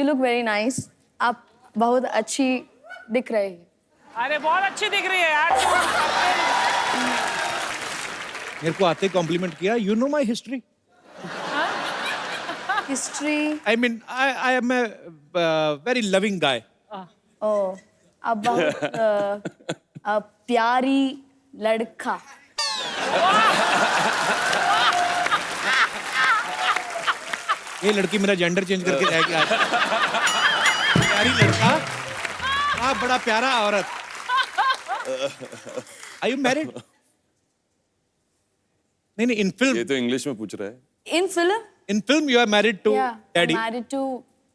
You look very nice. आप बहुत अच्छी दिख रही है. अरे बहुत अच्छी दिख रही है यार. मेरे को आते कॉम्प्लीमेंट किया. You know my history. History. I mean, I am a very loving guy. Oh, आप बहुत प्यारी लड़का. ये लड़की मेरा जेंडर चेंज करके रह गया. प्यारी लड़का. आप बड़ा प्यारा औरत. Are you married? नहीं in film. ये तो इंग्लिश में पूछ रहा है. In film? In film you are married to daddy. I'm married to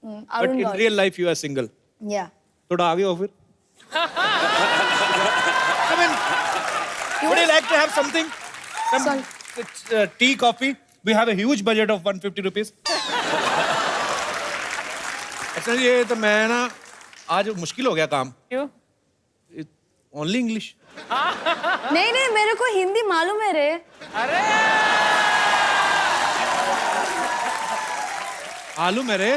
But Arun in Gauri. real life you are single. Yeah. थोड़ा आगे हो फिर. I mean, would you like to have something? Some tea, coffee? We have a huge budget of 150 rupees. अच्छा ये तो मैं ना आज मुश्किल हो गया काम. क्यों? Only English. नहीं मेरे को हिंदी मालूम है रे. अरे मालूम है रे.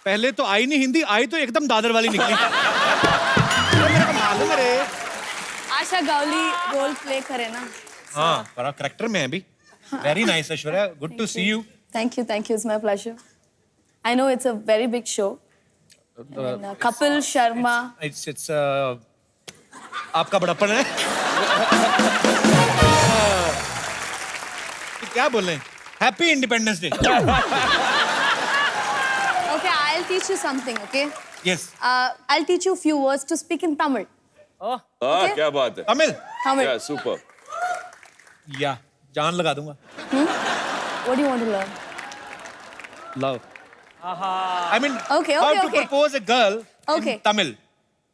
पहले तो आई नहीं हिंदी, आई तो एकदम दादर वाली निकली. मेरे को मालूम है रे. आशा गावली रोल प्ले करे ना. हाँ, बड़ा करेक्टर में है अभी. Very nice, Aishwarya. Good to see you. Thank you. It's my pleasure. I know it's a very big show. And, Kapil Sharma. It's आपका बड़प्पन है. क्या बोल रहे हैं? Happy Independence Day. Okay, I'll teach you something. Okay. Yes. I'll teach you a few words to speak in Tamil. Oh Okay. क्या बात है. तमिल. Tamil. Yeah, super. या जान लगा दूंगा. What do you want to learn? Love. I mean, Okay, how okay, to okay. propose a girl Okay. in Tamil.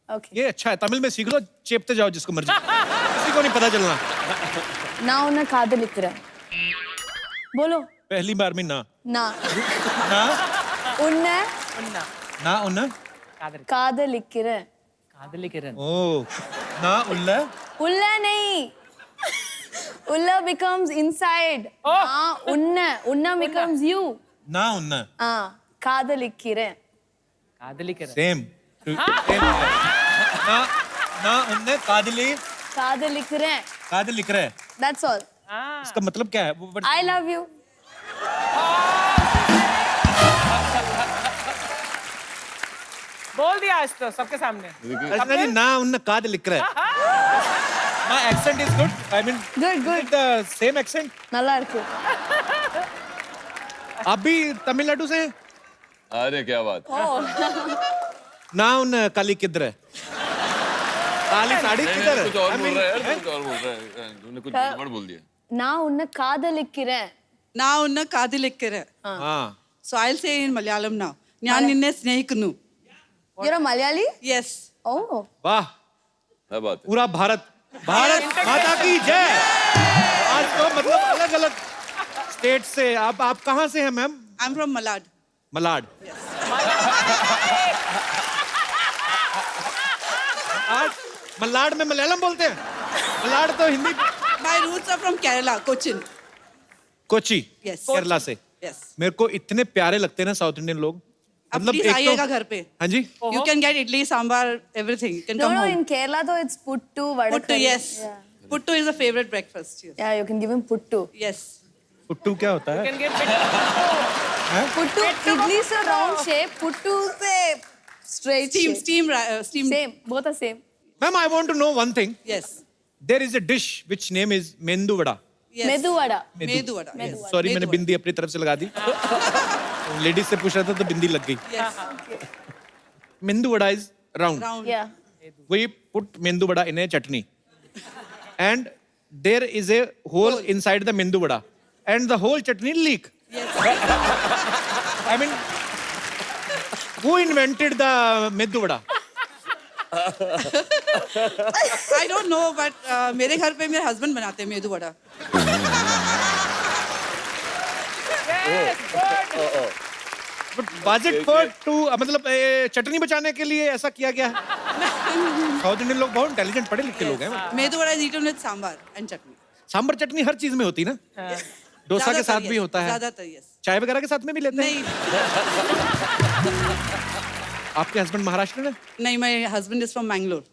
Okay. ये अच्छा है. तमिल में सीख लो, चेपते जाओ जिसको मर्जी. किसी को नहीं पता चलना. நான் உன்னை காதலிக்கிறேன். बोलो. पहली बार में ना. ना. ना உன்னை उन्ना ना उन्ना. காதலிக்கிறேன். कादली किरण. ओ ना उल्ला. उल्ला नहीं. Ulla becomes inside. हाँ उन्ना becomes you. ना उन्ना. हाँ காதலிக்கிறேன். कादली किरण. सेम. ना ना उन्ने कादली காதலிக்கிறேன். कादल लिख रहा है. That's all. इसका मतलब क्या है? I love you. बोल दिया आज तो सबके सामने. अर्चना जी ना उन्ने कादल लिख रहा है. My accent is good. I mean, Good. the same accent. நல்லா இருக்கு. आप भी तमिलनाडु से हैं? अरे क्या बात. ना उन्ने काली किधर है? काली साड़ी किधर है? कुछ और बोल रहा है यार. कुछ और बोल रहा है. तूने कुछ गड़बड़ बोल दिया. நான் உன்னை காதலிக்கிறேன். Now unna kaadilikkire. हाँ. So I'll say in Malayalam now. ഞാൻ നിന്നെ സ്നേഹിക്കുന്നു. You're a Malayali? Yes. Oh. वाह. क्या बात है. पूरा भारत माता की जय. आज तो मतलब अलग अलग स्टेट से. आप कहाँ से हैं ma'am? I'm from Malad. Malad. आज मलाड में मलयालम बोलते हैं. मलाड तो Hindi. My roots are from Kerala, Cochin. Kochi. Yes. Kerala से. Yes. मेरे को इतने प्यारे लगते हैं ना साउथ इंडियन लोग. अब प्लीज आइएगा घर पे. हाँ जी. You can get idli, sambar, everything. You can No, come home. in Kerala though it's puttu, vada Puttu, curry. yes. Yeah. Puttu is a favorite breakfast. Yes. Yeah, you can give him puttu. Yes. Puttu क्या होता है? Can get bit. Puttu, idli is a round shape, puttu is straight shape. Steam. Same, both are same. Ma'am I want to know one thing. Yes. There is a dish which name is Medu vada. Yes. Medu vada. Medu vada. Yes. Sorry Medu मैंने vada. बिंदी अपनी तरफ से लगा दी. Ladies से पूछ रहा था तो बिंदी लग गई. Yes. मेंदू vada is round. Round. Yeah. We put mendu vada in a chutney, and there is a hole inside the mendu vada, and the whole chutney leak. Yes. I mean, who invented the mendu vada? I don't know, but मेरे घर पे मेरे husband बनाते हैं medu vada. But was it for to मतलब चटनी बचाने के लिए ऐसा किया गया है? साउथ इंडियन लोग बहुत इंटेलिजेंट पढ़े लिखे लोग हैं. Medu vada is eaten with sambar and chutney. Sambar चटनी हर चीज में होती है ना. डोसा के साथ भी होता है. ज्यादातर yes. चाय वगैरह के साथ में भी लेते हैं. नहीं. आपके हस्बैंड महाराष्ट्र में? नहीं, my husband is from Mangalore.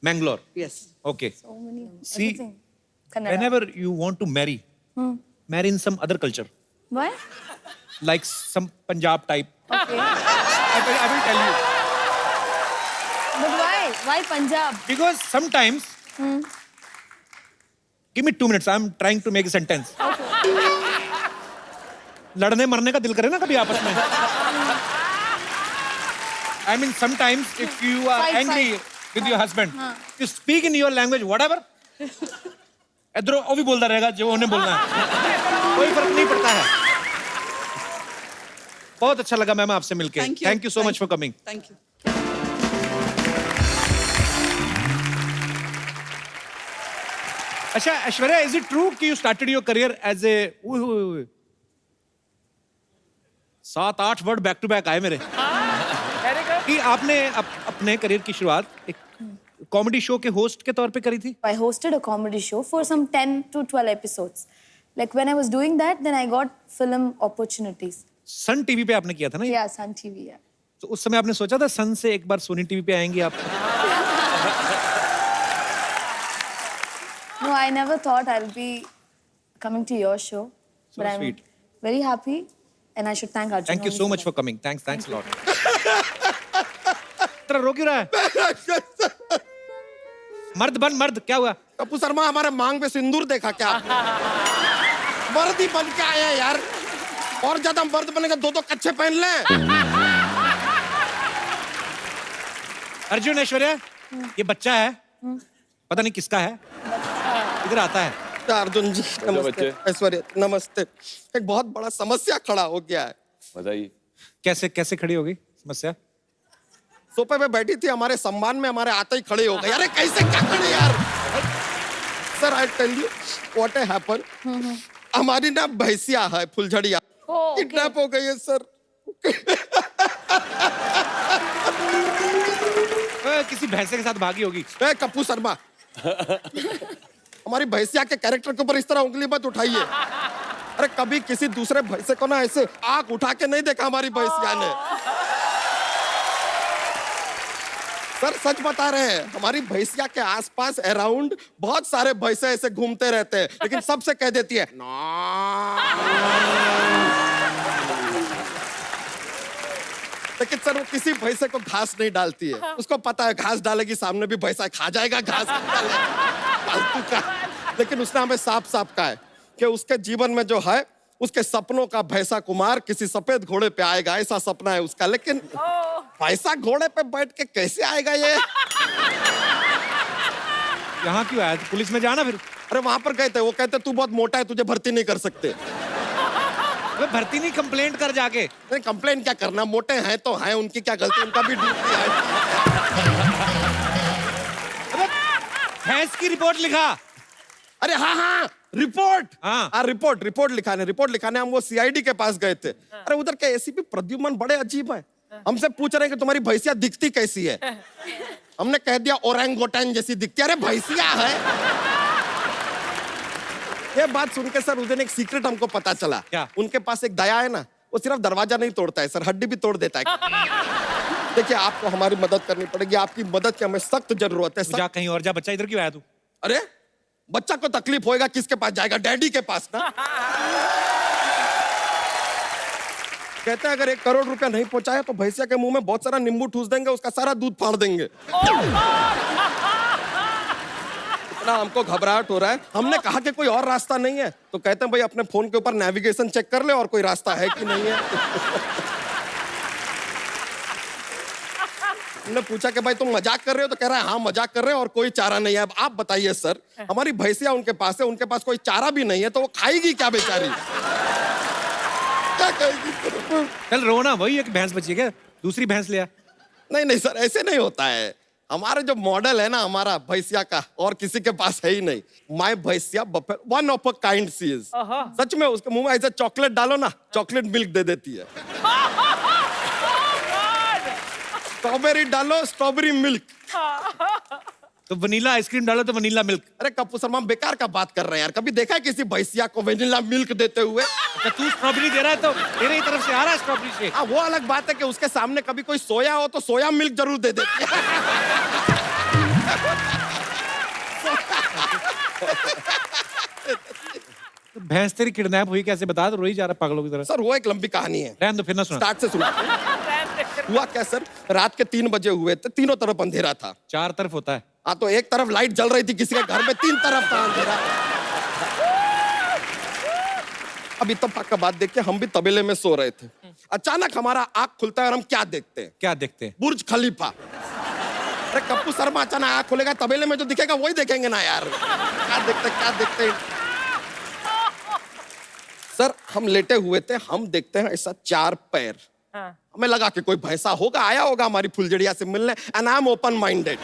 Mangalore. Yes. Okay. So many. See, Everything. Kannada. whenever you want to marry, marry in some other culture, Why? like some Punjab type. Okay. I will tell you. But why? Why Punjab? Because sometimes, give me 2 minutes. I'm trying to make a sentence. लड़ने मरने का दिल करे ना कभी आपस में. I mean, sometimes if you are Fight, angry with your husband, you speak in your language, whatever. इधर वो भी बोलता रहेगा जो उन्हें बोलना है. कोई फर्क नहीं पड़ता है. बहुत अच्छा लगा मैम आपसे मिलके. Thank you. Thank you so much for coming. Thank you. अच्छा ऐश्वर्या, is it true कि you started your career as a 7-8 word back to back आए मेरे वेरी गुड. कि आपने अपने करियर की शुरुआत एक कॉमेडी शो के होस्ट के तौर पे करी थी. I hosted a comedy show for some 10 to 12 episodes. Like when I was doing that, then I got film opportunities. Sun TV पे आपने किया था ना ये? Yeah, Sun TV. Yeah. तो उस समय आपने सोचा था सन से एक बार सोनी टीवी पे आएंगे आप? No, I never thought I'll be coming to your show. So but I'm sweet. very happy, and I should thank Arjun. Thank you only so for much that. For coming. Thanks lot. तेरा रो क्यों रहा है? मर्द बन मर्द. क्या हुआ? कपूर शर्मा हमारे मांग पे सिंदूर देखा क्या? मर्द ही बन के आया यार. और ज्यादा मर्द बनेगा 2-2 कच्छे पहन ले. अर्जुन, ऐश्वर्या, ये बच्चा है, पता नहीं किसका है, इधर आता है. अर्जुन जी नमस्ते. बच्चे. ऐश्वर्या नमस्ते. एक बहुत बड़ा समस्या खड़ा हो गया है. बताइए. कैसे कैसे खड़ी होगी समस्या? सोफे पे बैठी थी, हमारे सम्मान में हमारे आते ही खड़े हो गए. अरे कैसे क्या खड़े यार? Sir I tell you what happen. हमारी ना भैंसिया है फुलझड़िया, किडनैप हो गई है सर. किसी भैंसे के साथ भागी होगी. ए कपूर शर्मा, हमारी भैंसिया के कैरेक्टर के ऊपर इस तरह उंगली मत उठाइए. अरे कभी किसी दूसरे भैंसे को ना ऐसे आंख उठा के नहीं देखा हमारी भैंसिया ने. सर सच बता रहे हैं, हमारी भैंसिया के आसपास अराउंड बहुत सारे भैंसे ऐसे घूमते रहते हैं, लेकिन सबसे कह देती है लेकिन सर वो किसी भैंसे को घास नहीं डालती है. उसको पता है घास डालेगी सामने भी भैंसा खा जाएगा घास. फालतू का. लेकिन उसने हमें साफ साफ कहा है कि उसके जीवन में जो है उसके सपनों का भैंसा कुमार किसी सफेद घोड़े पे आएगा, ऐसा सपना है उसका. लेकिन भैंसा घोड़े पे बैठ के कैसे आएगा ये? यहाँ क्यों आया? पुलिस में जाना फिर. अरे वहां पर गए थे, वो कहते तू बहुत मोटा है, तुझे भर्ती नहीं कर सकते. भर्ती नहीं, कंप्लेंट कर जाके. नहीं कंप्लेंट क्या करना, मोटे हैं तो हैं, उनकी क्या गलती, उनका भी ड्यूटी है. भैंस की रिपोर्ट लिखा. अरे हाँ रिपोर्ट. हाँ. रिपोर्ट लिखाने हम वो सीआईडी के पास गए थे. अरे उधर के एसीपी प्रद्युमन बड़े अजीब है. हमसे पूछ रहे हैं कि तुम्हारी भैंसिया दिखती कैसी है. हमने कह दिया ओरंगोटन जैसी दिखती है. अरे भैंसिया है. ये बात सुन के सर उस दिन एक सीक्रेट हमको पता चला. क्या? उनके पास एक दया है ना, वो सिर्फ दरवाजा नहीं तोड़ता है सर, हड्डी भी तोड़ देता है. देखिए आपको हमारी मदद करनी पड़ेगी, आपकी मदद की हमें सख्त जरूरत है. जा कहीं और जा. बच्चा इधर क्यों आया तू? अरे बच्चा को तकलीफ होएगा किसके पास जाएगा? डैडी के पास ना. कहते हैं अगर 1 करोड़ रुपया नहीं पहुंचाया तो भैंसिया के मुंह में बहुत सारा नींबू ठूस देंगे, उसका सारा दूध फाड़ देंगे. इतना हमको घबराहट हो रहा है. हमने कहा कि कोई और रास्ता नहीं है, तो कहते हैं भाई अपने फोन के ऊपर नेविगेशन चेक कर ले और कोई रास्ता है कि नहीं है. हमने पूछा कि भाई तुम मजाक कर रहे हो, तो कह रहा है हाँ मजाक कर रहे हो और कोई चारा नहीं है. अब आप बताइए सर, हमारी भैंसिया उनके पास है, उनके पास कोई चारा भी नहीं है, तो वो खाएगी क्या बेचारी? क्या कहेगी? चल रोना, वही एक भैंस बची है क्या? दूसरी भैंस ले आ. नहीं सर ऐसे नहीं होता है. हमारा जो मॉडल है ना हमारा भैंसिया का, और किसी के पास है ही नहीं. माय भैंसिया वन ऑफ अ काइंड सी इज. सच में उसके मुंह में ऐसे चॉकलेट डालो ना, चॉकलेट मिल्क दे देती है. स्ट्रॉबेरी डालो, स्ट्रॉबेरी मिल्क. तो वनीला आइसक्रीम डालो तो वनीला मिल्क। अरे कपूर शर्मा, हम बेकार का बात कर रहे हैं यार। कभी देखा है किसी भैंसिया को वेनिला मिल्क देते हुए? अच्छा तू स्ट्रॉबेरी दे रहा है तो तेरे ही तरफ से आ रहा है स्ट्रॉबेरी शेक। हाँ, वो अलग बात है कि उसके सामने कभी कोई सोया हो तो सोया मिल्क जरूर दे देती है। तो भैंस तेरी किडनैप हुई कैसे, बता। तो रोई जा रहा है पागलों की तरह। सर वो एक लंबी कहानी है, रहने दो, फिर ना सुना। स्टार्ट से सुना। हुआ क्या सर, रात के 3 बजे हुए थे, तीनों तरफ अंधेरा था। 4 तरफ होता है। हाँ, तो एक तरफ लाइट जल रही थी किसी के घर में, 3 तरफ था अंधेरा। अब इत्तेफाक का बात देख के हम भी तबेले में सो रहे थे। अचानक हमारा आंख खुलता है और हम क्या देखते हैं? क्या देखते हैं? बुर्ज खलीफा। अरे कप्पू शर्मा, अचानक आंख खुलेगा, तबेले में जो दिखेगा वही देखेंगे ना यार। क्या देखते हैं? सर हम लेटे हुए थे, हम देखते हैं ऐसा 4 पैर। हाँ। हमें लगा कि कोई भैंसा होगा, आया होगा हमारी फुलझड़िया से मिलने, and I am open minded.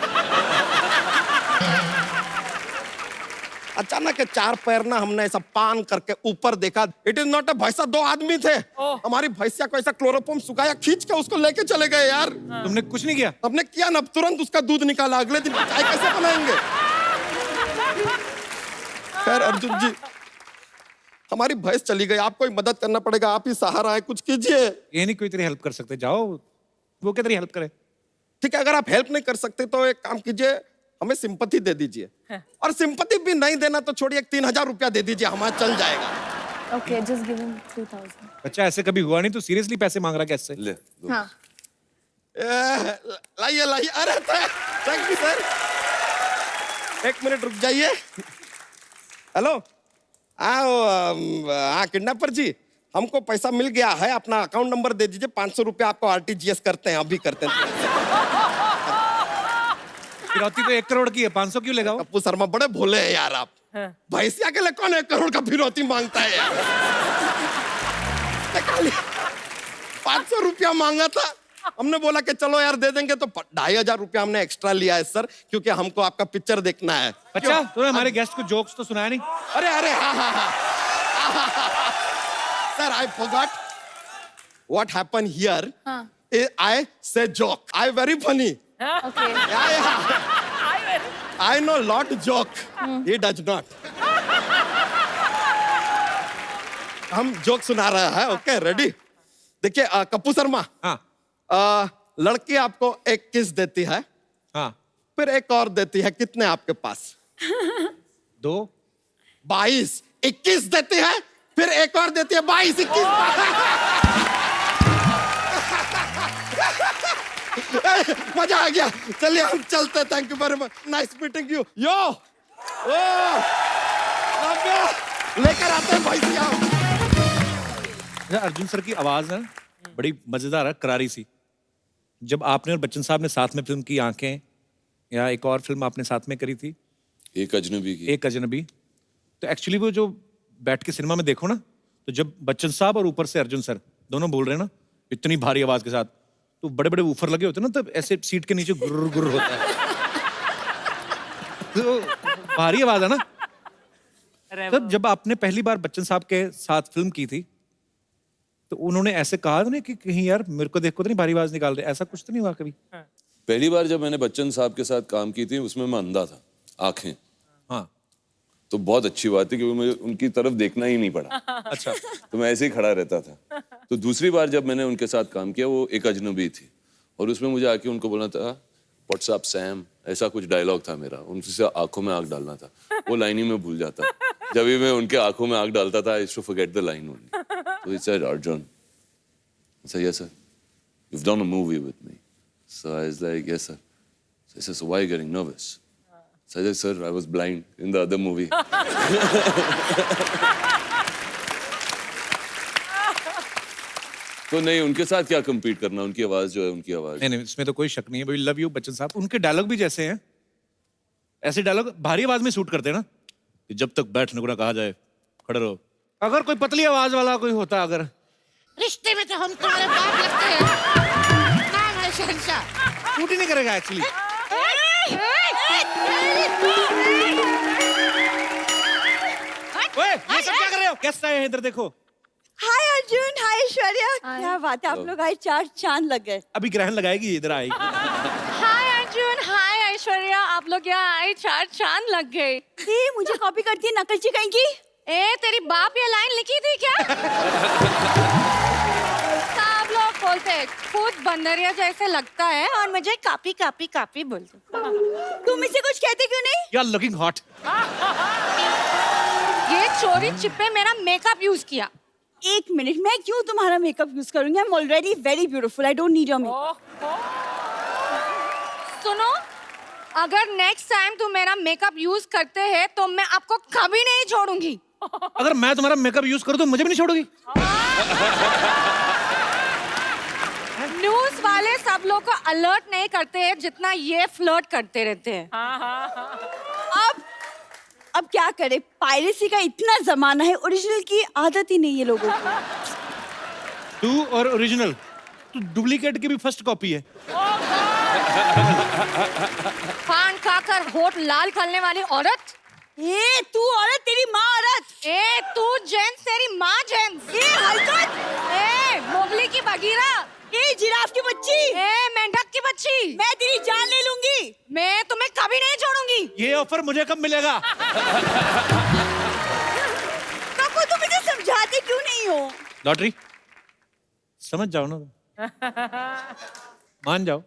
अचानक 4 पैर ना हमने ऐसा पान करके ऊपर देखा। इट इज नॉट अ भैंसा, 2 आदमी थे। हमारी भैंसिया को ऐसा क्लोरोफॉर्म सुखाया, खींच के उसको लेके चले गए यार। तुमने कुछ नहीं किया? हमने किया ना, तुरंत उसका दूध निकाला। अगले दिन चाय कैसे बनाएंगे? खैर अर्जुन जी, हमारी भैंस चली गई, आपको ही मदद करना पड़ेगा, आप ही सहारा है, कुछ कीजिए। ये नहीं कोई तेरी हेल्प कर सकते, जाओ। वो क्या तेरी हेल्प करे? ठीक है, अगर आप हेल्प नहीं कर सकते तो एक काम कीजिए, हमें सिंपैथी दे दीजिए। और सिंपैथी भी नहीं देना तो छोड़िए, 3000 रुपया दे दीजिए, हमारा चल जाएगा। Okay, just give him 3000. बच्चा ऐसे कभी हुआ नहीं, तो सीरियसली पैसे मांग रहा कैसे? ले दो। हाँ. लाइए लाइए। अरे थैंक यू सर, 1 मिनट रुक जाइए। हेलो, हाँ किडनैपर जी, हमको पैसा मिल गया है, अपना अकाउंट नंबर दे दीजिए, 500 रुपया आपको RTGS करते हैं, अभी करते हैं। फिरौती तो 1 करोड़ की है, 500 क्यों लेगा? कप्पू शर्मा बड़े भोले हैं यार आप। भैंसिया के लिए कौन 1 करोड़ का फिरौती मांगता है यार? 500 रुपया मांगा था, हमने बोला कि चलो यार दे देंगे, तो 2500 रुपया हमने एक्स्ट्रा लिया है सर, क्योंकि हमको आपका पिक्चर देखना है। अच्छा, तूने हमारे गेस्ट को जोक्स तो सुनाया नहीं? अरे हाँ। Sir I forgot what happen here. I say joke, I very funny. Okay. I know lot joke. He does not. हम जोक सुना रहा है, ओके रेडी? देखिए कप्पू शर्मा, हाँ लड़की आपको एक किस देती है, हाँ, फिर एक और देती है, कितने आपके पास? 2 22। 21 देती है, फिर एक और देती है, 22 21। मजा आ गया, चलिए हम चलते। Thank you very much, nice meeting you. यो ओ लेकर आते हैं भैंसिया। अर्जुन सर की आवाज है बड़ी मजेदार है, करारी सी। जब आपने और बच्चन साहब ने साथ में फिल्म की आंखें, या एक और फिल्म आपने साथ में करी थी, एक अजनबी की। एक अजनबी, तो एक्चुअली वो जो बैठ के सिनेमा में देखो ना, तो जब बच्चन साहब और ऊपर से अर्जुन सर दोनों बोल रहे हैं ना इतनी भारी आवाज के साथ, तो बड़े बड़े ऊफर लगे होते हैं ना, तब ऐसे सीट के नीचे गुर्र गुर्र होता है। तो भारी आवाज है ना। तब जब आपने पहली बार बच्चन साहब के साथ फिल्म की थी, तो उन्होंने ऐसे कहा था कि कहीं यार मेरे को देखो तो नहीं भारी आवाज निकाल रहे, ऐसा कुछ तो नहीं हुआ कभी? पहली बार जब मैंने बच्चन साहब के साथ काम की थी, उसमें मैं अंधा था, आंखें। हाँ, तो बहुत अच्छी बात थी, क्योंकि मुझे उनकी तरफ देखना ही नहीं पड़ा। अच्छा। तो मैं ऐसे ही खड़ा रहता था। तो दूसरी बार जब मैंने उनके साथ काम किया, वो एक अजनबी थी, और उसमें मुझे आके उनको बोलना था व्हाट्सअप सैम, ऐसा कुछ डायलॉग था मेरा, उनसे आंखों में आंख डालना था। वो लाइन ही मैं भूल जाता। जब भी मैं उनके आंखों में आंख डालता था, I used to forget the line only. So he said, Arjun. I said, yes, sir. You've done a movie with me. So I was like, yes, sir. So he said, so why are you getting nervous? So I said, sir, I was blind in the other movie. तो नहीं, उनके साथ क्या compete करना, उनकी आवाज जो है, उनकी आवाज। नहीं, इसमें तो कोई शक नहीं है। वी लव यू बच्चन साहब। उनके डायलॉग भी जैसे हैं, ऐसे डायलॉग भारी आवाज में शूट करते हैं ना, कि जब तक बैठने को ना कहा जाए खड़े रहो। अगर कोई पतली आवाज वाला कोई होता, अगर रिश्ते में तो हम तुम्हारे बाप लगते हैं। नाम है शहंशाह। शूट ही नहीं करेगा एक्चुअली। ओए, ये सब क्या कर रहे हो? गेस्ट आए हैं, इधर देखो। हाय अर्जुन, हाय ऐश्वर्या, क्या बात है, आप लोग आज 4 चांद लग गए। अभी ग्रहण लगाएगी, इधर आएगी। हाय अर्जुन, हाय ऐश्वर्या, आप लोग यहाँ आए, चार चांद लग गए। ए, मुझे कॉपी करती है नकलची कहीं की। ए, तेरी बाप ये लाइन लिखी थी क्या? सब लोग बोलते हैं खुद बंदरिया जैसे लगता है और मुझे कापी कापी कापी बोलते। तुम इसे कुछ कहते क्यों नहीं? You are looking hot. ये चोरी छिपे मेरा मेकअप यूज किया। एक मिनट, मैं क्यों तुम्हारा मेकअप यूज करूंगी? I am already very beautiful, I don't need your makeup. सुनो, अगर नेक्स्ट टाइम तुम मेरा मेकअप यूज करते हैं तो मैं आपको कभी नहीं छोड़ूंगी। अगर मैं तुम्हारा मेकअप यूज करूं तो मुझे भी नहीं छोड़ोगी? न्यूज वाले सब लोग को अलर्ट नहीं करते हैं जितना ये फ्लर्ट करते रहते हैं। अब क्या करे, पायरेसी का इतना जमाना है, ओरिजिनल की आदत ही नहीं है लोगों को। तू और ओरिजिनल, तू डुप्लीकेट की भी फर्स्ट कॉपी है। पान खाकर होठ लाल करने वाली औरत। ए, तू औरत, तेरी माँ औरत। ए, तू जेंट्स, तेरी माँ जेंट्स। ए, हरकत। ए, मोगली की बगीरा। ए, जिराफ की बच्ची। ए, मेंढक की बच्ची। मैं तेरी जान ले लूंगी। मैं तुम्हें कभी नहीं छोड़ूंगी। ये ऑफर मुझे कब मिलेगा? काकू, तुम इसे समझाते क्यों नहीं हो? लॉटरी समझ जाओ ना, मान जाओ।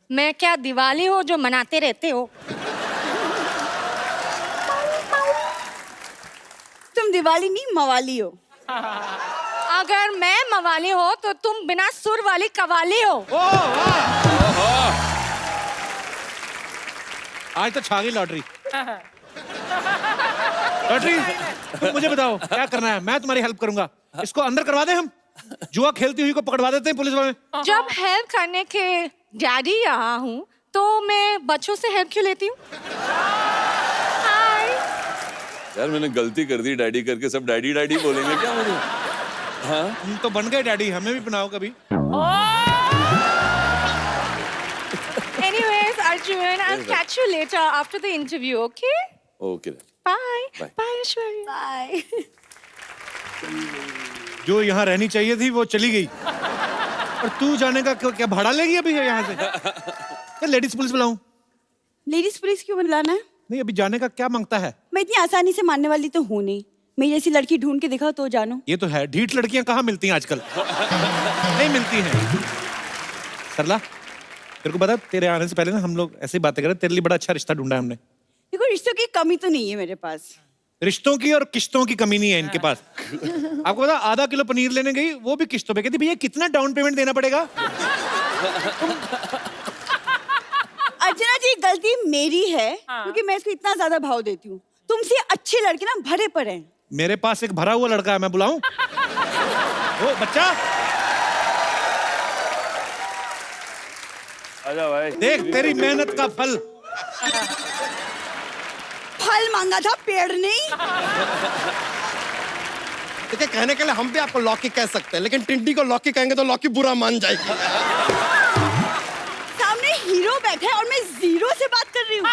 मैं क्या दिवाली हो जो मनाते रहते हो? तुम दिवाली नहीं, मवाली हो। अगर मैं मवाली हो तो तुम बिना सुर वाली कवाली हो। आज तो छा गई लॉटरी। लॉटरी, तुम मुझे बताओ क्या करना है, मैं तुम्हारी हेल्प करूंगा। इसको अंदर करवा दे, हम जुआ खेलती हुई को पकड़वा देते हैं पुलिस वाले। जब हेल्प करने के डैडी यहाँ हूँ तो मैं बच्चों से हेल्प क्यों लेती हूँ? हाय। यार मैंने गलती कर दी डैडी करके, सब डैडी डैडी बोलेंगे क्या मुझे? हाँ, हम तो बन गए डैडी, हमें भी बनाओ कभी। Anyways, Arjun, I'll catch you later after the interview, okay? Okay. Bye. Bye. Bye, Aishwarya. Bye. जो यहाँ रहनी चाहिए थी वो चली गई, और तू जाने का क्या भाड़ा लेगी अभी यहाँ से? लेडीज पुलिस बुलाऊं? लेडीज पुलिस क्यों बुलाना है? नहीं, अभी जाने का क्या मांगता है? मैं इतनी आसानी से मानने वाली तो हूँ नहीं। मेरी जैसी लड़की ढूंढ के दिखाओ तो जानो। ये तो है, ढीठ लड़कियां कहाँ मिलती हैं आजकल? नहीं मिलती हैं। सरला, तेरे को पता, तेरे आने से पहले ना हम लोग ऐसे ही बातें कर रहे, तेरे लिए बड़ा अच्छा रिश्ता ढूंढा है हमने। देखो, रिश्तों की कमी तो नहीं है मेरे पास। रिश्तों की और किस्तों की कमी नहीं है इनके पास। आपको पता, आधा किलो पनीर लेने गई, वो भी किस्तों पे। कहती भैया कितना डाउन पेमेंट देना पड़ेगा? अर्चना जी, गलती मेरी है क्योंकि मैं इसको इतना ज्यादा भाव देती हूँ। तुमसे अच्छे लड़के ना भरे पड़े हैं। मेरे पास एक भरा हुआ लड़का है, मैं बुलाऊं? ओ बच्चा, आजा भाई। देख तेरी मेहनत का फल। फल मांगा था, पेड़ नहीं। देखिए, कहने के लिए हम भी आपको लौकी कह सकते हैं, लेकिन टिंडी को लौकी कहेंगे तो लौकी बुरा मान जाएगी। सामने हीरो बैठा है और मैं जीरो से बात कर रही हूँ।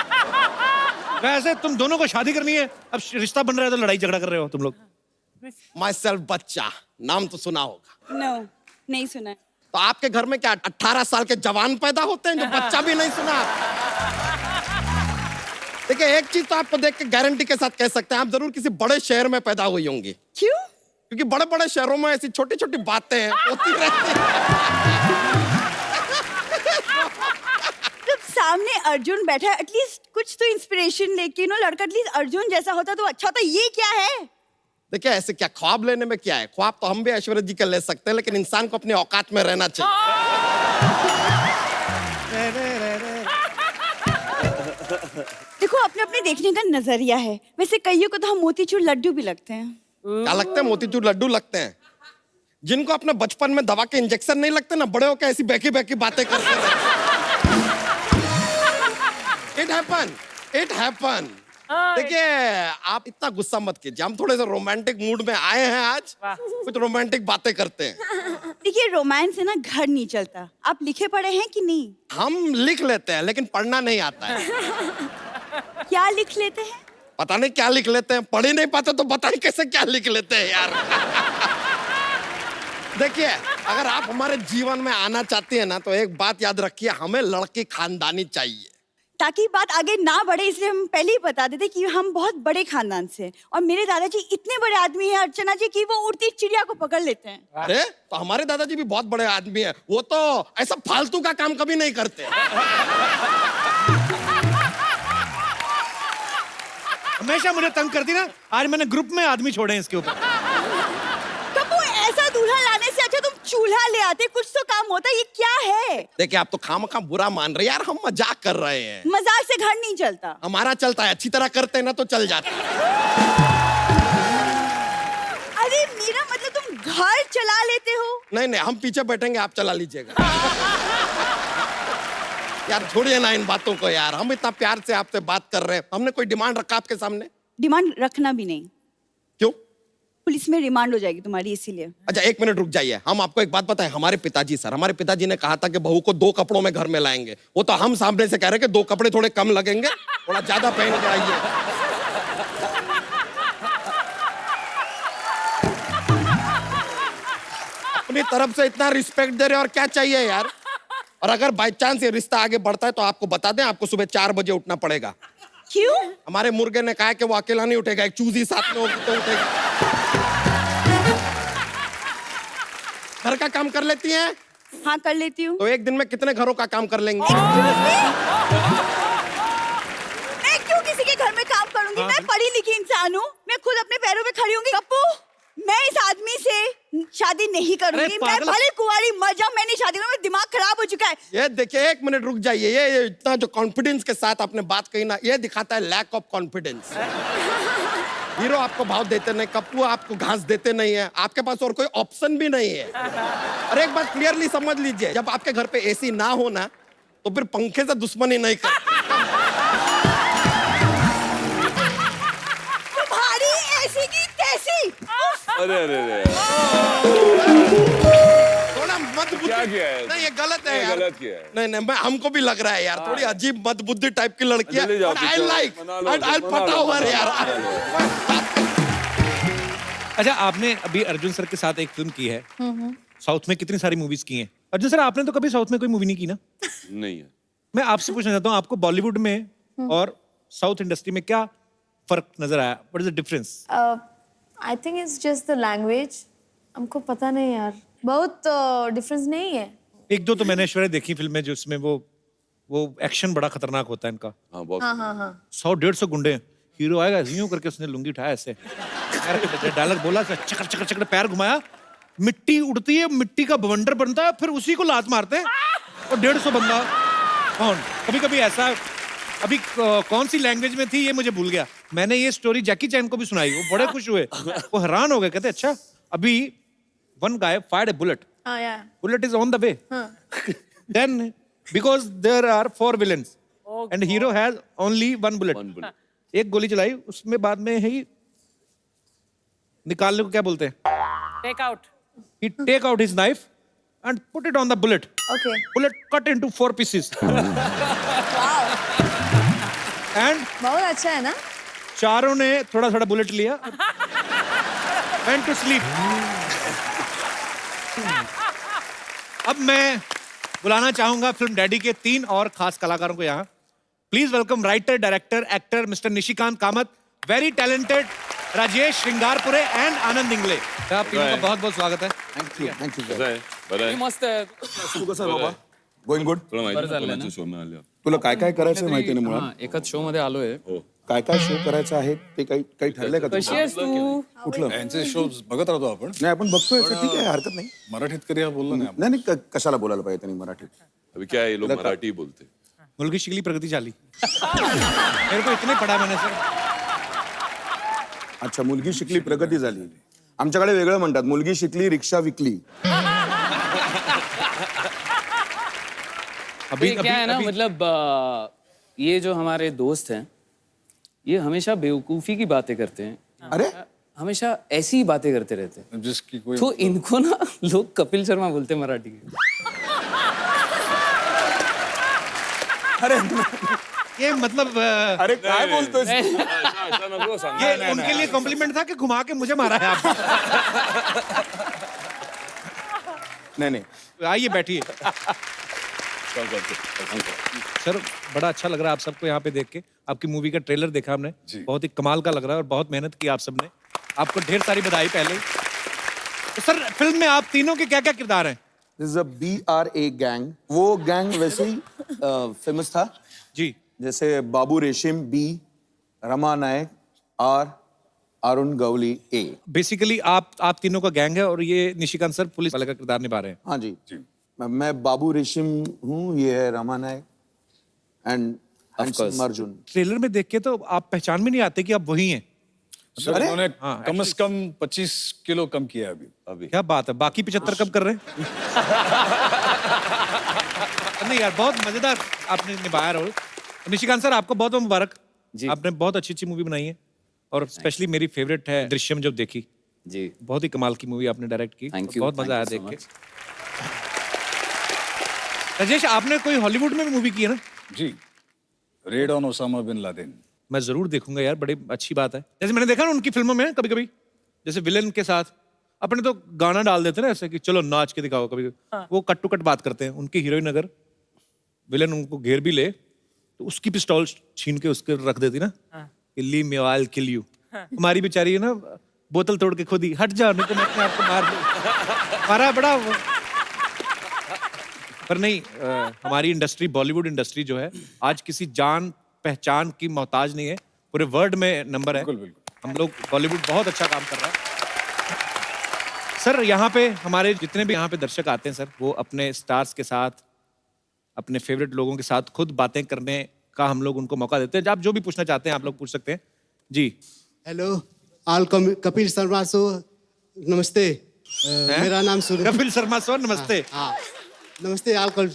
वैसे तुम दोनों को शादी करनी है, अब रिश्ता बन रहा है तो लड़ाई झगड़ा कर रहे हो तुम लोग। माई सेल्फ बच्चा, नाम तो सुना होगा। नो, नहीं सुना है। तो आपके घर में क्या 18 साल के जवान पैदा होते हैं जो बच्चा भी नहीं सुना? देखिए, एक चीज तो आपको देख के गारंटी के साथ कह सकते हैं, आप जरूर किसी बड़े शहर में पैदा हुई होंगी। क्यों? क्योंकि बड़े बड़े शहरों में ऐसी छोटी छोटी बातें होती रहती हैं। जब सामने अर्जुन बैठा है, एटलीस्ट कुछ तो इंस्पिरेशन लेके नो, लड़का एटलीस्ट अर्जुन जैसा होता तो अच्छा होता। ये क्या है? देखिए, ऐसे क्या ख्वाब लेने में क्या है? ख्वाब तो हम भी ऐश्वर्या जी के ले सकते हैं, लेकिन इंसान को अपनी औकात में रहना चाहिए। देखो, अपने अपने देखने का नजरिया है। वैसे कईयों को तो हम मोतीचूर लड्डू भी लगते हैं। क्या लगते हैं? मोतीचूर लड्डू लगते हैं। जिनको अपने बचपन में दवा के इंजेक्शन नहीं लगते ना, बड़े होकर ऐसी बैकी बैकी बातें करते हैं। It happen. देखिए, आप इतना गुस्सा मत कीजिए, हम थोड़े से रोमांटिक मूड में आए हैं आज, कुछ रोमांटिक बातें करते हैं। देखिए, रोमांस से ना घर नहीं चलता। आप लिखे पढ़े हैं कि नहीं? हम लिख लेते हैं, लेकिन पढ़ना नहीं आता है। क्या लिख लेते हैं? पता नहीं क्या लिख लेते हैं, पढ़ ही नहीं पाते तो बताइए कैसे क्या लिख लेते हैं यार। देखिए, अगर आप हमारे जीवन में आना चाहती है ना, तो एक बात याद रखिए, हमें लड़की खानदानी चाहिए। ताकि बात आगे ना बढ़े इसलिए हम पहले ही बता देते कि हम बहुत बड़े खानदान से हैं। और मेरे दादाजी इतने बड़े आदमी हैं अर्चना जी कि वो उड़ती चिड़िया को पकड़ लेते हैं। अरे तो हमारे दादाजी भी बहुत बड़े आदमी है, वो तो ऐसा फालतू का काम कभी नहीं करते। हमेशा मुझे तंग करती ना, आज मैंने ग्रुप में आदमी छोड़े हैं इसके ऊपर। कप्पू ऐसा दूल्हा लाने से अच्छा तुम चूल्हा ले आते, कुछ तो काम होता। ये क्या है? देखिए आप तो खामखा बुरा मान रहे हैं यार, हम मजाक कर रहे हैं। मजाक से घर नहीं चलता। हमारा चलता है, अच्छी तरह करते हैं ना तो चल जाता है। अरे मेरा मतलब तुम घर चला लेते हो? नहीं नहीं, हम पीछे बैठेंगे, आप चला लीजिएगा। यार छोड़िए ना इन बातों को यार, हम इतना प्यार से आपसे बात कर रहे हैं, हमने कोई डिमांड रखा आपके सामने? डिमांड रखना भी नहीं। क्यों? पुलिस में रिमांड हो जाएगी तुम्हारी, इसीलिए। अच्छा एक मिनट रुक जाइए, हम आपको एक बात बताएं। हमारे पिताजी ने कहा था कि बहू को 2 कपड़ों में घर में लाएंगे। वो तो हम सामने से कह रहे हैं कि 2 कपड़े थोड़े कम लगेंगे, थोड़ा ज्यादा पहन के आइए। अपनी तरफ से इतना रिस्पेक्ट दे रहे और क्या चाहिए यार। और अगर बाई चांस ये रिश्ता आगे बढ़ता है तो आपको बता दें, आपको सुबह 4 बजे उठना पड़ेगा। क्यों? हमारे मुर्गे ने कहा कि वो अकेला नहीं उठेगा, एक चूजी साथ में होगी तो उठेगा। घर का काम कर लेती हैं? हाँ कर लेती हूँ। तो एक दिन में कितने घरों का काम कर लेंगे? मैं क्यों किसी के घर में काम करूंगी? मैं पढ़ी लिखी इंसान हूँ, मैं खुद अपने पैरों पे खड़ी होंगी। कप्पू मैं इस आदमी से शादी नहीं करूंगी। मैं भले कुंवारी मर जाऊं, मैं नहीं शादी करूंगी। मेरा दिमाग खराब हो चुका है। ये देखिए, एक मिनट रुक जाइए। ये इतना जो कॉन्फिडेंस के साथ आपने बात कही ना, ये दिखाता है लैक ऑफ कॉन्फिडेंस। हीरो आपको भाव देते नहीं, कप्पू आपको घास देते नहीं है, आपके पास और कोई ऑप्शन भी नहीं है। और एक बात क्लियरली समझ लीजिए, जब आपके घर पे एसी ना हो ना तो फिर पंखे से दुश्मनी नहीं करते। तुम्हारी ऐसी की तैसी। अरे अरे अरे थोड़ा मत क्या किया है? नहीं ये गलत है ये यार। गलत किया है। नहीं मैं हमको भी लग रहा है यार, थोड़ी अजीब मदबुद्धि टाइप की लड़की है। चले जाओ, आई चलो, लाइक मना लो, पटा हुआ है यार। अच्छा आपने अभी अर्जुन सर के साथ एक फिल्म की है, साउथ में कितनी सारी मूवीज की हैं। अर्जुन सर आपने तो कभी साउथ में कोई मूवी नहीं की ना? नहीं है। मैं आपसे पूछना चाहता हूँ, आपको बॉलीवुड में और साउथ इंडस्ट्री में क्या फर्क नजर आया? What is the difference? I think it's just the language. हमको पता नहीं यार, बहुत डिफरेंस नहीं है। एक दो तो मैंने ऐश्वर्या देखी फिल्म में, जिसमें वो एक्शन बड़ा खतरनाक होता है इनका। हाँ बहुत। हाँ 100-150 गुंडे, हीरो आएगा यूं करके उसने लुंगी उठाया ऐसे, डायलॉग बोला, चकर चकर चकर पैर घुमाया, मिट्टी उड़ती है, मिट्टी का बवंडर बनता है, फिर उसी को लात मारते हैं और 150 बंदा। कौन कभी कभी ऐसा, अभी कौन सी लैंग्वेज में थी ये मुझे भूल गया। मैंने ये स्टोरी जैकी चैन को भी सुनाई, वो बड़े खुश हुए, वो हैरान हो गए, कहते अच्छा अभी one guy fired a bullet. yeah. Bullet is on the way. Then because there are 4 villains and hero has only 1 bullet. एक गोली चलाई, उसमें बाद में ही निकालने को क्या बोलते हैं? Take out. He take out his knife and put it on the bullet. Okay. Bullet cut into 4 pieces. Wow. And बहुत अच्छा है ना? चारों ने थोड़ा थोड़ा बुलेट लिया, went to sleep. अब मैं बुलाना चाहूंगा फिल्म डैडी के 3 और खास कलाकारों को यहाँ। Please welcome writer, director, actor mister Nishikant Kamat, very talented Rajesh Shringarpure and Anand Ingle. आप तीनों का बहुत बहुत स्वागत है। थँक यू कसं आहे? बरं आहे? मस्त आहे. तू कसं आहे बाबा? Going good. तुला माहिती आहे कोणाच्या शो मध्ये आल्या? तुला काय काय करायचं माहिती नाही मुळात. एकाच शो मध्ये आलोय. काय काय शो करायचं आहे ते काही ठरलंय का कशी आहेस तू? कुठलं? यांचे शो बघत राहतो आपण. नाही आपण बघतोय ठीक आहे, हरकत नाही. मराठीत कधी बोललो नाही आपण. नाही नाही कशाला बोलायला पाहिजे त्यांनी मराठीत? अभी क्या है, ये लोग मराठी बोलते. मुलगी शिकली प्रगती झाली। मेरे को इतने पढ़ा मैंने सर। अच्छा मुलगी शिकली प्रगती झाली. आमच्याकडे वेगळं म्हणतात, मुलगी शिकली रिक्षा विकली. अभी क्या है ना, मतलब ये जो हमारे दोस्त हैं ये हमेशा बेवकूफी की बातें करते हैं. अरे हमेशा ऐसी ही बातें करते रहते हैं. जिसकी कोई तो इनको ना लोग कपिल शर्मा बोलते हैं मराठी के. अरे ये मतलब अरे काय बोलतोय? ऐसा नको सांग. ये उनके लिए कॉम्प्लीमेंट था कि घुमा के मुझे मारा है आपने? नाही नाही आइए बैठिए। सांग. सर बड़ा अच्छा लग रहा है आप सबको यहाँ पे देख के। आपकी मूवी का ट्रेलर देखा हमने, बहुत ही कमाल का लग रहा है और बहुत मेहनत की आप सबने। आपको ढेर सारी बधाई पहले ही। तो सर फिल्म में आप तीनों के क्या क्या किरदार हैं? This is a BRA gang. वो गैंग वैसे ही फेमस था जी, जैसे Babu Reshim B, Rama Naik R, Arun Gawli A। Basically आप तीनों का गैंग है और ये निशिकांत सर पुलिस वाले का किरदार निभा रहे हैं। हाँ जी मैं बाबू रेशिम हूँ, ये है रमा नायक एंड course. अर्जुन। ट्रेलर में देख के तो आप पहचान में नहीं आते कि आप वही हैं। सर उन्होंने हाँ, कम से कम 25 किलो कम किया है अभी। क्या बात है, बाकी 75 कब कर रहे हैं? नहीं यार, बहुत मजेदार आपने निभाया रोल। निशिकांत सर आपको बहुत बहुत मुबारक जी। आपने बहुत अच्छी अच्छी मूवी बनाई है और स्पेशली मेरी फेवरेट है दृश्यम। जब देखी जी, बहुत ही कमाल की मूवी आपने डायरेक्ट की, Thank you, बहुत मजा आया thank you देख so के। राजेश आपने कोई हॉलीवुड में भी मूवी की है ना? जी, raid on Osama bin Laden. मैं जरूर देखूंगा यार, बड़ी अच्छी बात है। जैसे मैंने देखा ना उनकी फिल्मों में कभी कभी, जैसे विलेन के साथ अपने तो गाना डाल देते ना ऐसे कि चलो नाच के दिखाओ, कभी वो कट टू कट बात करते हैं। उनकी हीरोइन अगर विलेन उनको घेर भी ले तो उसकी पिस्तौल छीन के उसके रख देती ना, ली मी आई विल किल यू। हमारी बेचारी है ना, बोतल तोड़ के खुद ही हट जाओ नहीं तो मैं अपने आप को मार दूं। मारा बड़ा पर नहीं, हमारी इंडस्ट्री, बॉलीवुड इंडस्ट्री जो है आज किसी जान पहचान की मोहताज नहीं है, पूरे वर्ल्ड में नंबर है। बिल्कुल बिल्कुल। हम लोग बॉलीवुड बहुत अच्छा काम कर रहा है। सर यहाँ पे हमारे जितने भी यहाँ पे दर्शक आते हैं सर, वो अपने स्टार्स के साथ, अपने फेवरेट लोगों के साथ खुद बातें करने का हम लोग उनको मौका देते हैं। आप जो भी पूछना चाहते हैं आप लोग पूछ सकते हैं जी। Hello all Kapil Sharma show, नमस्ते। मेरा नाम कपिल शर्मा सर नमस्ते। हाँ नमस्ते ऑल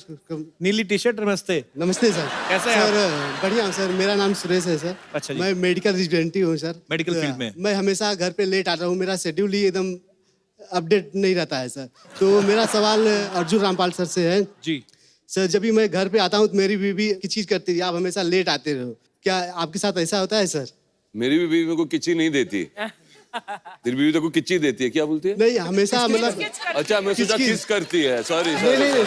नीली टी शर्ट नमस्ते। नमस्ते सर। कैसे हैं सर बढ़िया हूँ सर, मेरा नाम सुरेश है सर। अच्छा जी। मैं मेडिकल रेजिडेंट हूँ सर। मेडिकल फील्ड में। मैं हमेशा घर पे लेट आता हूँ, मेरा शेड्यूल ही एकदम अपडेट नहीं रहता है सर। तो मेरा सवाल अर्जुन रामपाल सर से है जी। सर जब भी मैं घर पे आता हूँ तो मेरी बीवी की चीज करती है, आप हमेशा लेट आते रहो, क्या आपके साथ ऐसा होता है सर? मेरी भी बीवी मेरे को किच्ची नहीं देती। तेरी बीवी तो को किच्ची देती है, क्या बोलती है? नहीं हमेशा मतलब। अच्छा मैं सोचा किस करती है, सॉरी नहीं नहीं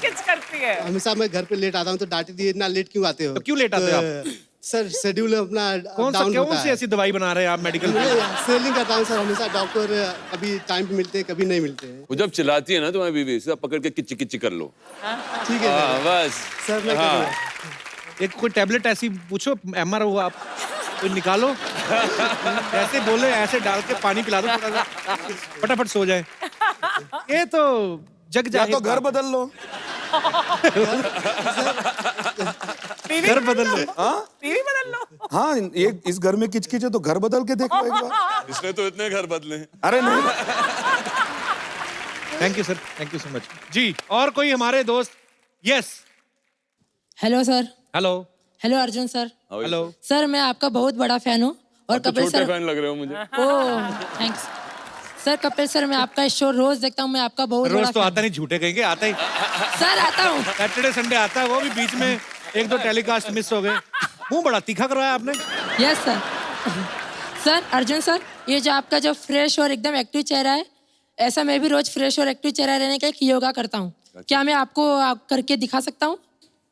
किच करती है। हमेशा मैं घर पे लेट आता हूँ तो डांटती है, इतना लेट क्यों आते हो? तो क्यों लेट आते हो आप? सर शेड्यूल अपना कौन सी ऐसी दवाई बना रहे हैं आप मेडिकल फील्ड में? सेलिंग करता हूँ सर, हमेशा डॉक्टर कभी टाइम पे मिलते हैं कभी नहीं मिलते हैं। वो जब चिल्लाती है ना तुम्हारी बीवी, सीधा पकड़ के किच्ची किच्ची कर लो। ठीक है हाँ बस सर मैं हाँ। एक कोई टैबलेट ऐसी पूछो, MR हो आप तो निकालो, ऐसे बोले ऐसे डाल के पानी पिला दो थोड़ा सा, फटाफट सो जाए। ये तो जग या जाए तो घर बदल लो। घर बदल लो। हाँ टीवी बदल लो। हाँ, ये इस घर में किचकिच है तो घर बदल के देख लो एक बार। इसने तो इतने घर बदले हैं। अरे नहीं, thank you sir, thank you so much जी। और कोई हमारे दोस्त? Yes. Hello sir. Hello. Hello Arjun sir. Hello sir मैं आपका बहुत बड़ा फैन हूँ और तो कपिल छोटे सर। फैन लग रहे हो मुझे। ओह थैंक्स सर। कपिल सर मैं आपका शो रोज देखता हूँ, मैं आपका बहुत बड़ा रोज तो fan आता नहीं, झूठे कहेंगे, आता ही सर आता हूँ। सैटरडे संडे आता है, वो भी बीच में 1-2 टेलीकास्ट मिस हो गए। मुंह बड़ा तीखा करवाया आपने। Yes sir. Sir Arjun sir, ये जो आपका जो फ्रेश और एकदम एक्टिव चेहरा है, ऐसा मैं भी रोज फ्रेश और एक्टिव चेहरा रहने का एक योगा करता हूँ। क्या मैं आपको करके दिखा सकता हूँ?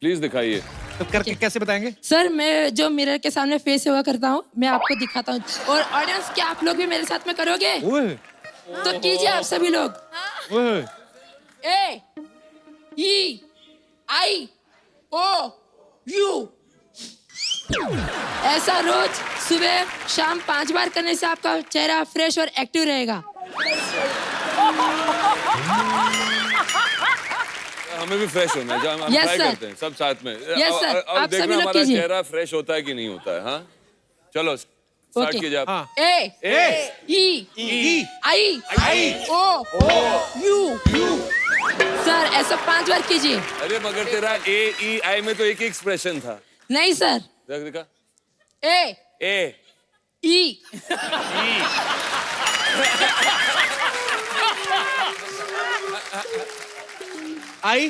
प्लीज दिखाइए। तो करके कैसे बताएंगे? सर मैं जो मिरर के सामने फेस योगा करता हूँ, मैं आपको दिखाता हूँ। और ऑडियंस क्या आप लोग भी मेरे साथ में करोगे? तो कीजिए आप सभी लोग। AEIOU ऐसा रोज सुबह शाम 5 बार करने से आपका चेहरा फ्रेश और एक्टिव रहेगा। हमें भी फ्रेश होना है, हम Yes, ट्राई sir. करते हैं सब साथ में। Yes, sir. और आप सभी देखना लोग हमारा कीजिए। चेहरा फ्रेश होता है कि नहीं होता है। हाँ चलो स्टार्ट कीजिए आप। AEIOU सर ऐसा 5 बार कीजिए। अरे मगर तेरा AEI में तो एक ही एक्सप्रेशन था। नहीं सर। देख देखा। A E आई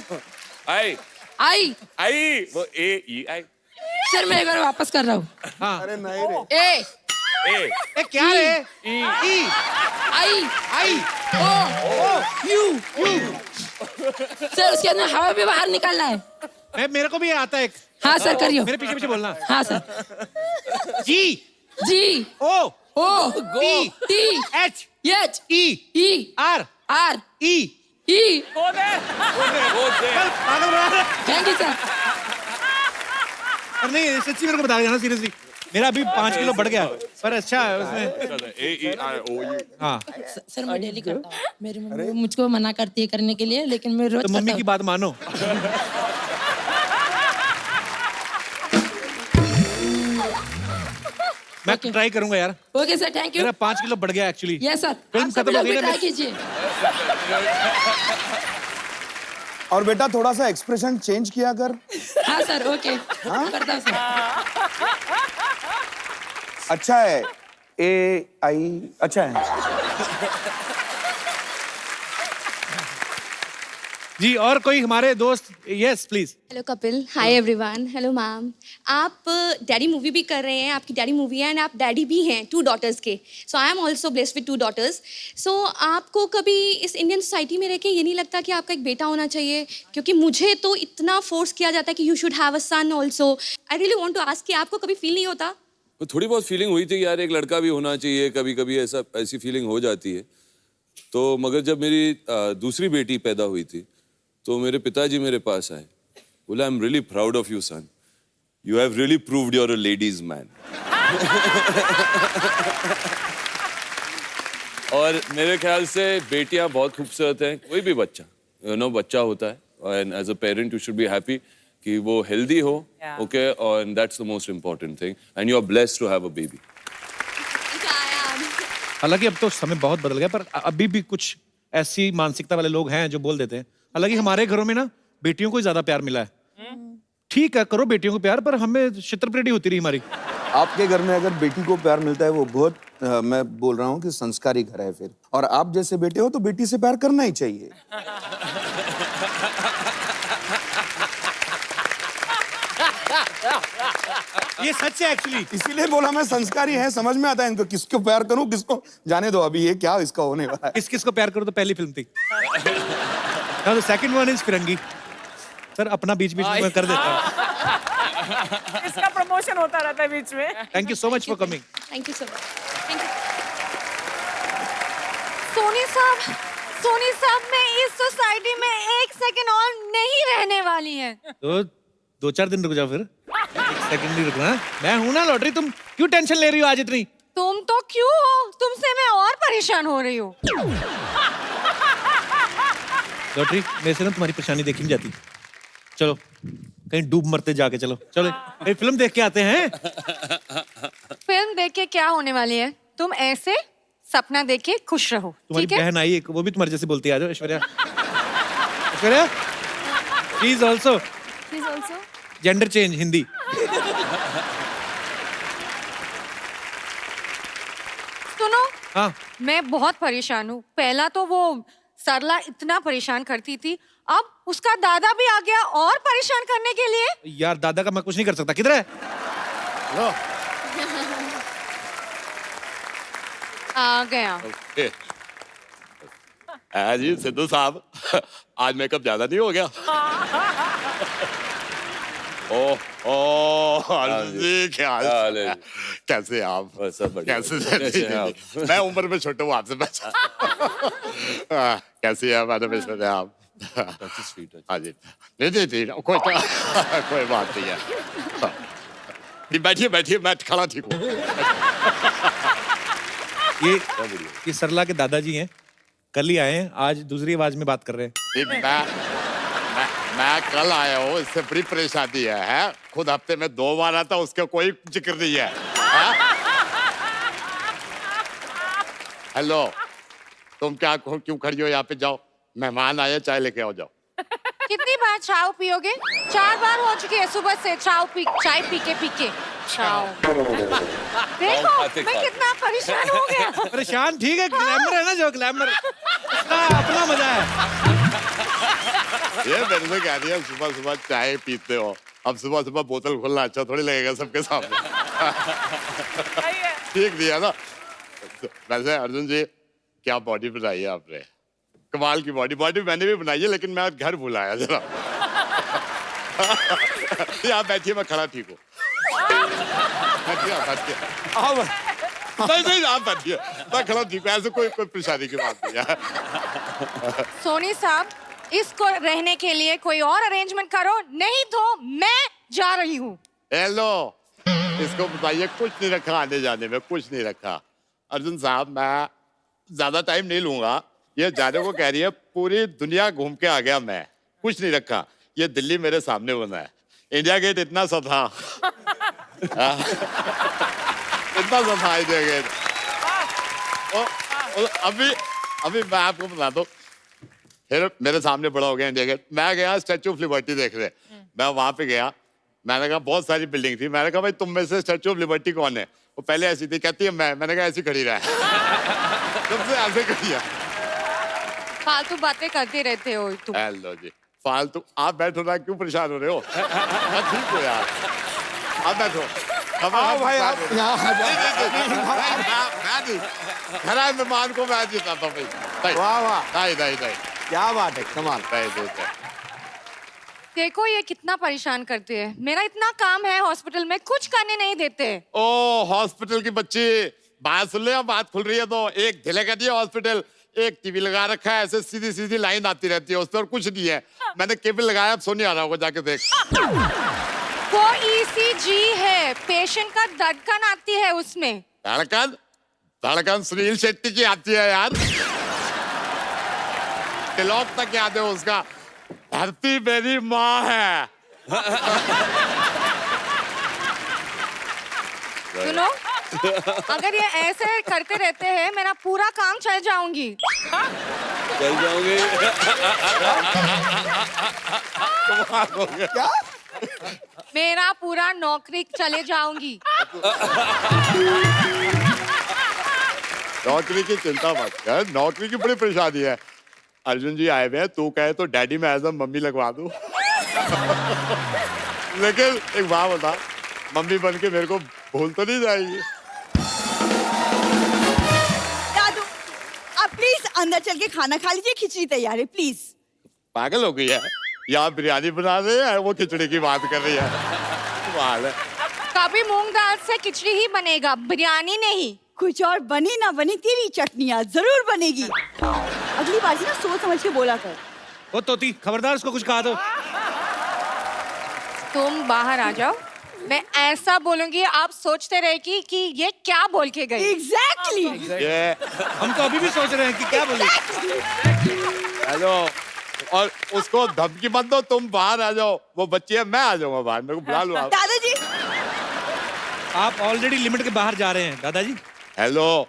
वो AEI। सर मैं एक बार वापस कर रहा हूँ। अरे नहीं रे। ए क्या रे? ई आई आई ओ यू सर उसके अंदर हवा भी बाहर निकालना है। मेरे को भी आता है एक। हाँ सर करियो। मेरे पीछे पीछे बोलना। हाँ sir. G G O T T H H E E R R E E. Thank you sir. नहीं सच्ची मेरे को बता देना सीरियसली। मेरा अभी 5 किलो बढ़ गया पर अच्छा है उसमें। हाँ सर मैं डेली करता हूँ। मेरी मम्मी मुझको मना करती है करने के लिए लेकिन मैं रोज तो मम्मी की बात मानो। मैं ट्राई करूंगा यार। Okay sir thank you. मेरा 5 किलो बढ़ गया एक्चुअली। Yes sir. फिल्म खत्म हो गई ना। ट्राई कीजिए। और बेटा थोड़ा सा एक्सप्रेशन चेंज किया कर। हाँ सर ओके करता हूँ सर। अच्छा है ए आई अच्छा है। जी और कोई हमारे दोस्त? Yes please. Hello Kapil, hi everyone, hello ma'am. आप डैडी मूवी भी कर रहे हैं, आपकी डैडी मूवी है एंड आप डैडी भी हैं 2 डॉटर्स के। So I am also blessed with 2 daughters. So आपको कभी इस इंडियन सोसाइटी में रह के ये नहीं लगता कि आपका एक बेटा होना चाहिए? क्योंकि मुझे तो इतना फोर्स किया जाता है कि you should have a son also. I really want to ask कि आपको कभी फील नहीं होता? थोड़ी बहुत फीलिंग हुई थी कि यार एक लड़का भी होना चाहिए, कभी कभी ऐसी फीलिंग हो जाती है। तो मगर जब मेरी दूसरी बेटी पैदा हुई थी तो मेरे पिताजी मेरे पास आए, बोला I am really proud of you son, you have really proved you are a ladies man. और मेरे ख्याल से बेटियां बहुत खूबसूरत हैं, कोई भी बच्चा बच्चा होता है and as a parent you should be happy कि वो हेल्दी हो, ओके, और that's the most important thing and you are blessed to have a baby. हालांकि अब तो समय बहुत बदल गया पर अभी भी कुछ ऐसी मानसिकता वाले लोग हैं जो बोल देते हैं। हालांकि हमारे घरों में ना बेटियों को ही ज्यादा प्यार मिला है। ठीक है करो बेटियों को प्यार, पर हमें छित्रपरेडी होती रही हमारी। आपके घर में अगर बेटी को प्यार मिलता है वो बहुत मैं बोल रहा हूँ कि संस्कारी घर है फिर। और आप जैसे बेटे हो तो बेटी से प्यार करना ही चाहिए। ये सच है एक्चुअली। इसीलिए बोला मैं संस्कारी है, समझ में आता है इनको किसको प्यार करूं किसको जाने दो। अभी ये क्या इसका होने वाला है। किस किस को प्यार करो तो पहली फिल्म थी। The second one is Firangi. Sir अपना बीच बीच में कर देता हूं। इसका प्रमोशन होता रहता है बीच में। Thank you so much for coming. Thank you so much. Thank you. Soni साहब मैं इस सोसाइटी में 1 सेकंड और नहीं रहने वाली है। तो 2-4 दिन रुक जाओ फिर। 1 सेकंड नहीं रुकना। मैं हूं ना लॉटरी, तुम क्यों टेंशन ले रही हो आज इतनी? तुम तो क्यों हो, तुमसे मैं और परेशान हो रही हूँ। लॉटरी मेरे से ना तुम्हारी परेशानी देखी नहीं जाती। चलो कहीं डूब मरते जाके चलो एक फिल्म देख के आते हैं। फिल्म देख के क्या होने वाली है? तुम ऐसे सपना देख के खुश रहो। तुम्हारी ठीक है? बहन आई एक, वो भी तुम्हारे जैसे बोलती है। आ जाओ Aishwarya. Aishwarya please also gender change Hindi. सुनो हाँ मैं बहुत परेशान हूँ। पहला तो वो सरला इतना परेशान करती थी, अब उसका दादा भी आ गया और परेशान करने के लिए। यार दादा का मैं कुछ नहीं कर सकता। किधर है? लो। आ गया। जी सिद्धू साहब आज मेकअप ज्यादा नहीं हो गया? जी क्या हाल है? कैसे आप? कैसे आप? मैं उम्र में छोटा हूँ आपसे बचा। कैसी है मैडम ऐश्वर्या आप? हाँ जी नहीं कोई बात नहीं है। बैठिए मैं खड़ा ठीक हूँ। ये सरला के दादाजी हैं, कल ही आए हैं, आज दूसरी आवाज में बात कर रहे हैं। मैं कल आया हूँ, इससे बड़ी परेशानी है? खुद हफ्ते में 2 बार आता, उसका कोई जिक्र नहीं है। हेलो तुम क्या क्यों खड़ी हो यहाँ पे? जाओ मेहमान आए, चाय लेके आओ जाओ। कितनी बार चाय पियोगे? 4 बार हो चुकी है सुबह से चाय पी के। देखो मैं कितना परेशान हो गया। परेशान ठीक है, ग्लैमर है ना जो ग्लैमर अपना मजा है। ये मेरे से कह दिया सुबह सुबह चाय पीते हो, अब सुबह सुबह बोतल खोलना अच्छा थोड़ी लगेगा सबके सामने। ठीक दिया ना। वैसे अर्जुन जी क्या बॉडी बनाई है आपने, कमाल की बॉडी। बॉडी मैंने भी बनाई है लेकिन मैं घर भुलाया जरा। आप बैठिए, मैं खड़ा ठीक हूँ। नहीं आप बैठिए, मैं खड़ा ठीक हूँ, ऐसे कोई परेशानी की बात नहीं है। सोनी साहब, इसको रहने के लिए कोई और अरेंजमेंट करो, नहीं तो मैं जा रही हूँ। हेलो, इसको बताइए कुछ नहीं रखा आने जाने में, कुछ नहीं रखा। अर्जुन साहब मैं ज्यादा टाइम नहीं लूंगा, ये जाने को कह रही है, पूरी दुनिया घूम के आ गया मैं, कुछ नहीं रखा। ये दिल्ली मेरे सामने बना है, इंडिया गेट इतना सा था। इतना सा था इंडिया गेट। अभी मैं आपको बता दूं, फिर मेरे सामने बड़ा हो गया इंडिया गेट। मैं गया स्टैचू ऑफ लिबर्टी देखने, मैं वहां पे गया, मैंने कहा बहुत सारी बिल्डिंग थी, मैंने कहा भाई तुम में से स्टैचू ऑफ लिबर्टी कौन है? वो पहले ऐसी थी, कहती है मैंने कहा ऐसी खड़ी रहा है। तुमसे ऐसे खड़ी है। फालतू बातें करते रहते हो तुम। हेलो जी, फालतू आप बैठो ना, क्यों परेशान हो रहे हो? मैं ठीक हूँ यार, आप बैठो। आओ भाई, आप यहाँ आ जाओ। खरा मेहमान को मैं जिताता हूँ भाई। वाह वाह, नहीं क्या बात है, कमाल। देखो ये कितना परेशान करते हैं, मेरा इतना काम है हॉस्पिटल में, कुछ करने नहीं देते। ओ हॉस्पिटल की बच्ची, बात सुन ले, बात खुल रही है तो। एक ढिले का दिया हॉस्पिटल, एक टीवी लगा रखा है, ऐसे सीधी सीधी लाइन आती रहती है उस पर, और कुछ नहीं है। मैंने केबल लगाया, अब सोनी आ रहा होगा, जाके देख। वो ईसीजी है, पेशेंट का धड़कन आती है उसमें। धड़कन सुनील शेट्टी की आती है यार, तिलक तक याद है उसका। धरती मेरी माँ है। सुनो, अगर ये ऐसे करते रहते हैं, मेरा पूरा काम चल जाऊंगी। चल जाओगे? क्या? मेरा पूरा नौकरी चले जाऊंगी। नौकरी की चिंता मत कर, नौकरी की बड़ी परेशानी है। अर्जुन जी आए हुए हैं, तू कहे तो डैडी में एज मम्मी लगवा दूं। लेकिन एक बात बता, मम्मी बन के मेरे को भूल तो नहीं जाएगी? दादू, आप प्लीज अंदर चल के खाना खा लीजिए, खिचड़ी तैयार है, प्लीज। पागल हो गई है, यहाँ बिरयानी बना रहे हैं, वो खिचड़ी की बात कर रही है। कमाल है। कभी मूंग दाल से खिचड़ी ही बनेगा, बिरयानी नहीं। कुछ और बनी ना बनी, तेरी चटनियाँ जरूर बनेगी। अगली बार से ना सोच समझ के बोला कर। ओ तोती, खबरदार उसको कुछ कहा दो। तुम बाहर आ जाओ, मैं ऐसा बोलूंगी आप सोचते रहे कि ये क्या बोल के गई। एग्जैक्टली। हम तो अभी भी सोच रहे हैं कि क्या बोले। हेलो, और उसको धमकी मत दो, तुम बाहर आ जाओ, वो बच्ची है, मैं आ जाऊंगा बाहर, मेरे को बुला लो आप। दादाजी, आप ऑलरेडी लिमिट के बाहर जा रहे हैं दादाजी। हेलो,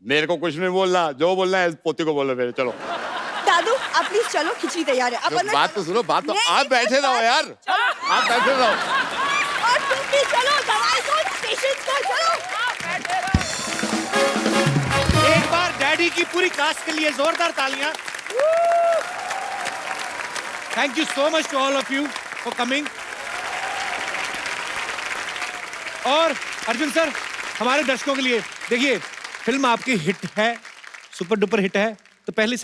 मेरे को कुछ नहीं बोलना, जो बोलना है पोती को बोलो मेरे। चलो दादू, आप प्लीज चलो, खिचड़ी तैयार है। तो बात तो सुनो, बात तो। आप बैठे रहो यार, आप बैठे रहो। और तुम भी चलो, दवाई दो पेशेंट्स को, चलो। एक बार डैडी की पूरी क्लास के लिए जोरदार तालियां। Thank you so much to all of you for coming. और अर्जुन सर, हमारे दर्शकों के लिए देखिए, फिल्म आपकी हिट है, सुपर डुपर हिट है, तो पहली